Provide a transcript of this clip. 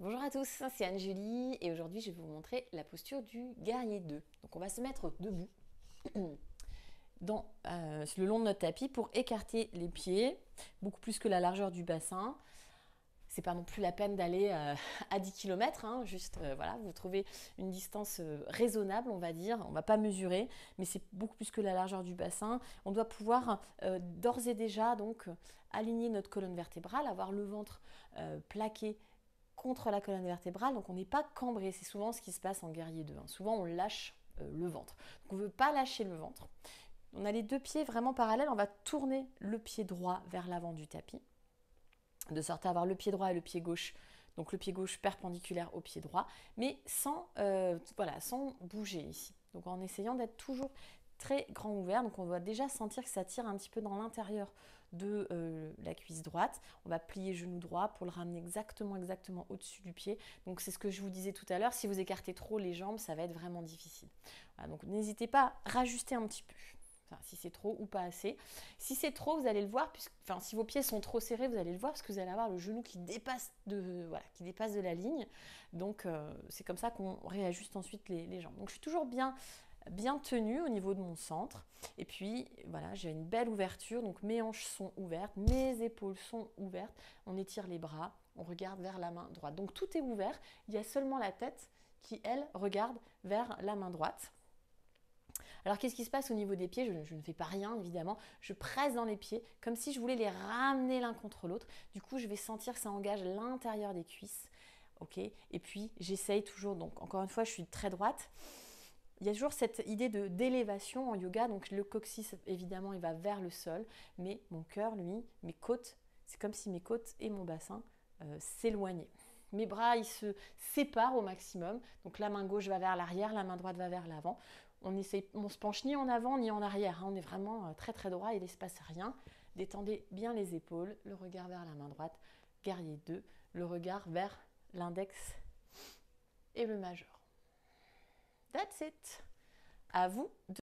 Bonjour à tous, c'est Anne-Julie et aujourd'hui je vais vous montrer la posture du guerrier 2. Donc on va se mettre debout le long de notre tapis pour écarter les pieds, beaucoup plus que la largeur du bassin. C'est pas non plus la peine d'aller à 10 km, hein, juste voilà, vous trouvez une distance raisonnable, on va dire. On va pas mesurer, mais c'est beaucoup plus que la largeur du bassin. On doit pouvoir d'ores et déjà donc aligner notre colonne vertébrale, avoir le ventre plaqué contre la colonne vertébrale, donc on n'est pas cambré. C'est souvent ce qui se passe en guerrier 2. Hein. Souvent on lâche le ventre. Donc on ne veut pas lâcher le ventre. On a les deux pieds vraiment parallèles. On va tourner le pied droit vers l'avant du tapis, de sorte à avoir le pied droit et le pied gauche. Donc le pied gauche perpendiculaire au pied droit, mais sans bouger ici. Donc en essayant d'être toujours très grand ouvert. Donc on va déjà sentir que ça tire un petit peu dans l'intérieur de la cuisse droite. On va plier genou droit pour le ramener exactement au-dessus du pied. Donc c'est ce que je vous disais tout à l'heure. Si vous écartez trop les jambes, ça va être vraiment difficile. Voilà, donc n'hésitez pas à rajuster un petit peu. Enfin, si c'est trop ou pas assez. Si c'est trop, vous allez le voir, si vos pieds sont trop serrés, vous allez le voir parce que vous allez avoir le genou qui dépasse de la ligne. Donc c'est comme ça qu'on réajuste ensuite les jambes. Donc je suis toujours bien tenue au niveau de mon centre. Et puis voilà, j'ai une belle ouverture. Donc mes hanches sont ouvertes, mes épaules sont ouvertes. On étire les bras, on regarde vers la main droite. Donc tout est ouvert. Il y a seulement la tête qui, elle, regarde vers la main droite. Alors qu'est-ce qui se passe au niveau des pieds? Je ne fais pas rien évidemment, je presse dans les pieds comme si je voulais les ramener l'un contre l'autre. Du coup je vais sentir que ça engage l'intérieur des cuisses. Ok. Et puis j'essaye toujours, donc encore une fois je suis très droite. Il y a toujours cette idée d'élévation en yoga, donc le coccyx évidemment il va vers le sol, mais mon cœur lui, mes côtes, c'est comme si mes côtes et mon bassin s'éloignaient. Mes bras ils se séparent au maximum, donc la main gauche va vers l'arrière, la main droite va vers l'avant. On se penche ni en avant ni en arrière, hein. On est vraiment très très droit, il ne se passe rien. Détendez bien les épaules, le regard vers la main droite, guerrier 2, le regard vers l'index et le majeur. That's it. À vous de